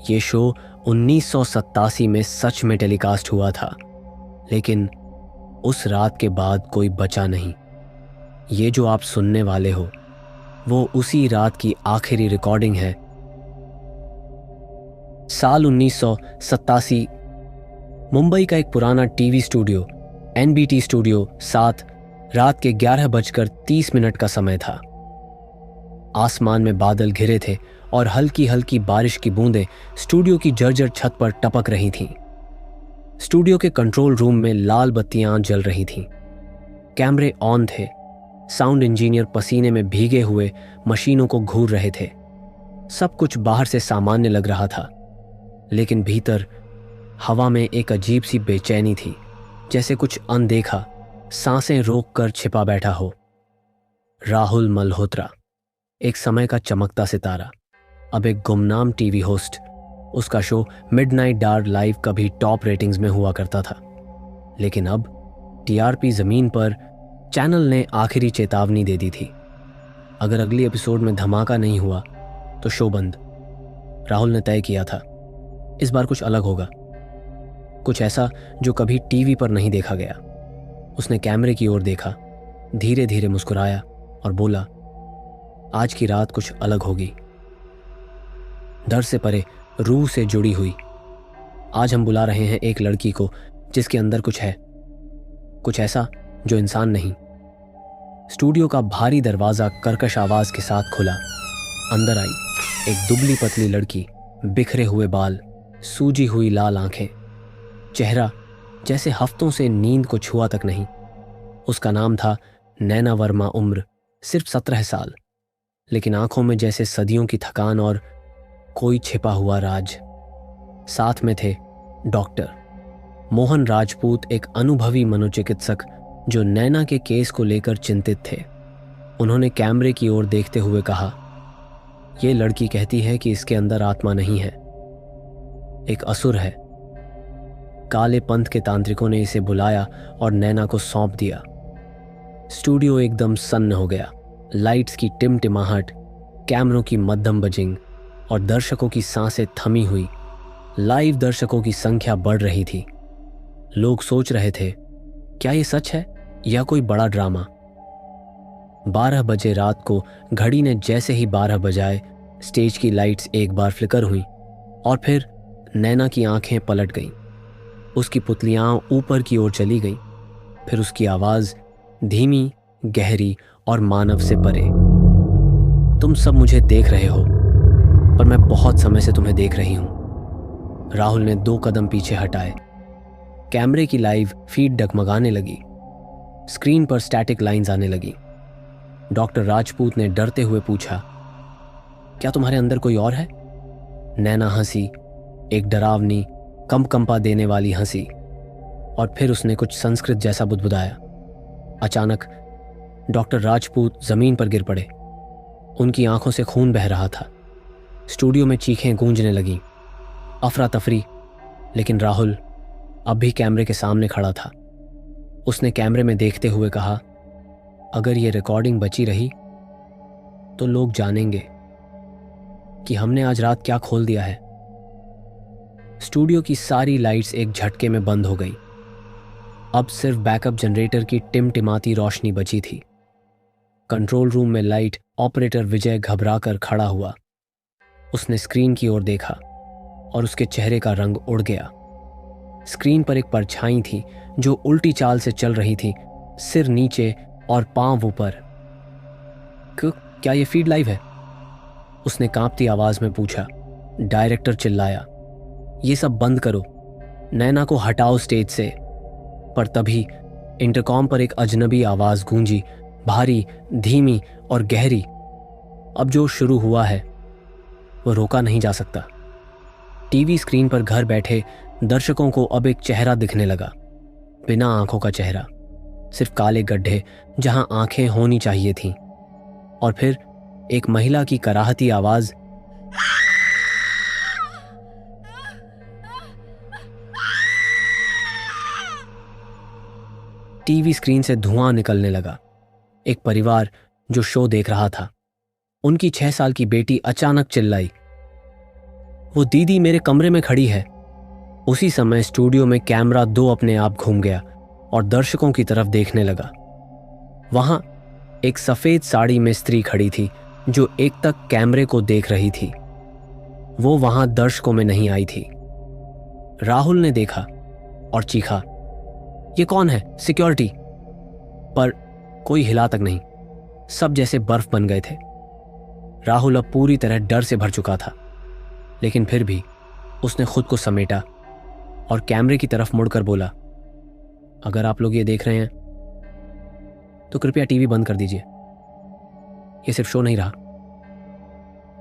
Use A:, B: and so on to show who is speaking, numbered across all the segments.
A: ये शो 1987 में सच में टेलीकास्ट हुआ था, लेकिन उस रात के बाद कोई बचा नहीं। ये जो आप सुनने वाले हो वो उसी रात की आखिरी रिकॉर्डिंग है। साल 1987, मुंबई का एक पुराना टीवी स्टूडियो NBT स्टूडियो 7, रात के 11:30 का समय था। आसमान में बादल घिरे थे और हल्की हल्की बारिश की बूंदें स्टूडियो की जर्जर छत पर टपक रही थीं। स्टूडियो के कंट्रोल रूम में लाल बत्तियां जल रही थीं। कैमरे ऑन थे। साउंड इंजीनियर पसीने में भीगे हुए मशीनों को घूर रहे थे। सब कुछ बाहर से सामान्य लग रहा था, लेकिन भीतर हवा में एक अजीब सी बेचैनी थी, जैसे कुछ अनदेखा सांसें रोक कर छिपा बैठा हो। राहुल मल्होत्रा, एक समय का चमकता सितारा, अब एक गुमनाम टीवी होस्ट। उसका शो मिडनाइट डार्क लाइव कभी टॉप रेटिंग्स में हुआ करता था, लेकिन अब TRP जमीन पर चैनल ने आखिरी चेतावनी दे दी थी। अगर अगली एपिसोड में धमाका नहीं हुआ तो शो बंद। राहुल ने तय किया था, इस बार कुछ अलग होगा, कुछ ऐसा जो कभी टीवी पर नहीं देखा गया। उसने कैमरे की ओर देखा, धीरे धीरे मुस्कुराया और बोला, आज की रात कुछ अलग होगी, डर से परे, रूह से जुड़ी हुई। आज हम बुला रहे हैं एक लड़की को जिसके अंदर कुछ है, कुछ ऐसा जो इंसान नहीं। स्टूडियो का भारी दरवाजा कर्कश आवाज के साथ खुला। अंदर आई एक दुबली पतली लड़की, बिखरे हुए बाल, सूजी हुई लाल आंखें, चेहरा जैसे हफ्तों से नींद को छुआ तक नहीं। उसका नाम था नैना वर्मा। उम्र सिर्फ 17 साल, लेकिन आंखों में जैसे सदियों की थकान और कोई छिपा हुआ राज। साथ में थे डॉक्टर मोहन राजपूत, एक अनुभवी मनोचिकित्सक जो नैना के केस को लेकर चिंतित थे। उन्होंने कैमरे की ओर देखते हुए कहा, यह लड़की कहती है कि इसके अंदर आत्मा नहीं है, एक असुर है। काले पंथ के तांत्रिकों ने इसे बुलाया और नैना को सौंप दिया। स्टूडियो एकदम सन्न हो गया। लाइट्स की टिमटिमाहट, कैमरों की मध्यम बजिंग और दर्शकों की सांसें थमी हुई। लाइव दर्शकों की संख्या बढ़ रही थी। लोग सोच रहे थे, क्या ये सच है या कोई बड़ा ड्रामा। 12 बजे रात को घड़ी ने जैसे ही 12 बजाए, स्टेज की लाइट्स एक बार फ्लिकर हुई और फिर नैना की आंखें पलट गईं। उसकी पुतलियां ऊपर की ओर चली गईं। फिर उसकी आवाज धीमी, गहरी और मानव से परे। तुम सब मुझे देख रहे हो, पर मैं बहुत समय से तुम्हें देख रही हूं। राहुल ने 2 कदम पीछे हटाए। कैमरे की लाइव फीड डगमगाने लगी। स्क्रीन पर स्टैटिक लाइंस आने लगी। डॉक्टर राजपूत ने डरते हुए पूछा, क्या तुम्हारे अंदर कोई और है? नैना हंसी, एक डरावनी, कंपा देने वाली हंसी, और फिर उसने कुछ संस्कृत जैसा बुदबुदाया। अचानक डॉक्टर राजपूत जमीन पर गिर पड़े। उनकी आंखों से खून बह रहा था। स्टूडियो में चीखें गूंजने लगीं, अफरा तफरी। लेकिन राहुल अब भी कैमरे के सामने खड़ा था। उसने कैमरे में देखते हुए कहा, अगर ये रिकॉर्डिंग बची रही तो लोग जानेंगे कि हमने आज रात क्या खोल दिया है। स्टूडियो की सारी लाइट्स एक झटके में बंद हो गई। अब सिर्फ बैकअप जनरेटर की टिमटिमाती रोशनी बची थी। कंट्रोल रूम में लाइट ऑपरेटर विजय घबराकर खड़ा हुआ। उसने स्क्रीन की ओर देखा और उसके चेहरे का रंग उड़ गया। स्क्रीन पर एक परछाई थी जो उल्टी चाल से चल रही थी, सिर नीचे और पांव ऊपर। क्या ये फीड लाइव है? उसने कांपती आवाज में पूछा। डायरेक्टर चिल्लाया, ये सब बंद करो, नैना को हटाओ स्टेज से। पर तभी इंटरकॉम पर एक अजनबी आवाज गूंजी, भारी, धीमी और गहरी। अब जो शुरू हुआ है वो रोका नहीं जा सकता। टीवी स्क्रीन पर घर बैठे दर्शकों को अब एक चेहरा दिखने लगा, बिना आंखों का चेहरा, सिर्फ काले गड्ढे जहां आंखें होनी चाहिए थीं। और फिर एक महिला की कराहती आवाज, टीवी स्क्रीन से धुआं निकलने लगा। एक परिवार जो शो देख रहा था, उनकी 6 साल की बेटी अचानक चिल्लाई, वो दीदी मेरे कमरे में खड़ी है। उसी समय स्टूडियो में कैमरा दो अपने आप घूम गया और दर्शकों की तरफ देखने लगा। वहां एक सफेद साड़ी में स्त्री खड़ी थी जो एकटक कैमरे को देख रही थी। वो वहां दर्शकों में नहीं आई थी। राहुल ने देखा और चीखा, ये कौन है? सिक्योरिटी! पर कोई हिला तक नहीं। सब जैसे बर्फ बन गए थे। राहुल अब पूरी तरह डर से भर चुका था, लेकिन फिर भी उसने खुद को समेटा और कैमरे की तरफ मुड़कर बोला, अगर आप लोग ये देख रहे हैं तो कृपया टीवी बंद कर दीजिए। ये सिर्फ शो नहीं रहा,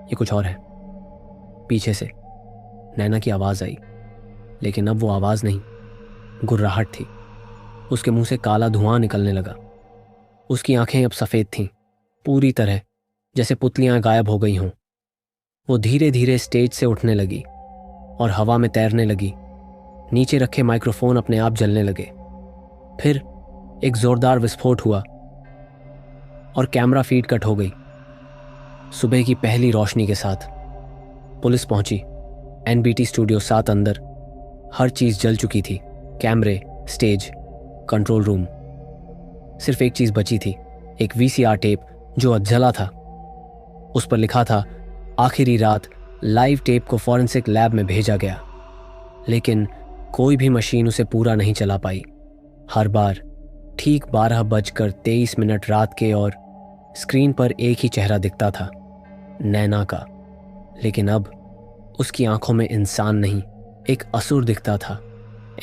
A: ये कुछ और है। पीछे से नैना की आवाज आई, लेकिन अब वो आवाज नहीं, गुर्राहट थी। उसके मुंह से काला धुआं निकलने लगा। उसकी आंखें अब सफेद थीं, पूरी तरह जैसे पुतलियां गायब हो गई हों। वो धीरे धीरे स्टेज से उठने लगी और हवा में तैरने लगी। नीचे रखे माइक्रोफोन अपने आप जलने लगे। फिर एक जोरदार विस्फोट हुआ और कैमरा फीड कट हो गई। सुबह की पहली रोशनी के साथ पुलिस पहुंची। एनबीटी स्टूडियो 7 अंदर हर चीज जल चुकी थी, कैमरे, स्टेज, कंट्रोल रूम। सिर्फ एक चीज बची थी, एक वीसीआर टेप जो अधजला था। उस पर लिखा था, आखिरी रात लाइव टेप को फॉरेंसिक लैब में भेजा गया। लेकिन कोई भी मशीन उसे पूरा नहीं चला पाई। हर बार ठीक 12:23 रात के और स्क्रीन पर एक ही चेहरा दिखता था, नैना का। लेकिन अब उसकी आंखों में इंसान नहीं, एक असुर दिखता था।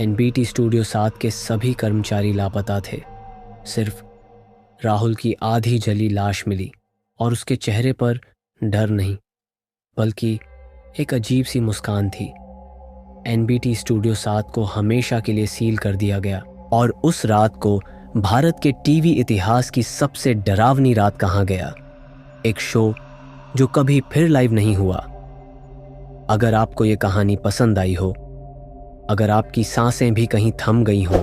A: एनबीटी स्टूडियो 7 के सभी कर्मचारी लापता थे। सिर्फ राहुल की आधी जली लाश मिली और उसके चेहरे पर डर नहीं, बल्कि एक अजीब सी मुस्कान थी। एनबीटी स्टूडियो 7 को हमेशा के लिए सील कर दिया गया और उस रात को भारत के टीवी इतिहास की सबसे डरावनी रात कहा गया। एक शो जो कभी फिर लाइव नहीं हुआ। अगर आपको ये कहानी पसंद आई हो, अगर आपकी सांसें भी कहीं थम गई हों,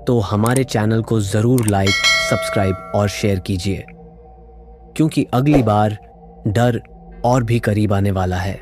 A: तो हमारे चैनल को ज़रूर लाइक, सब्सक्राइब और शेयर कीजिए, क्योंकि अगली बार डर और भी करीब आने वाला है।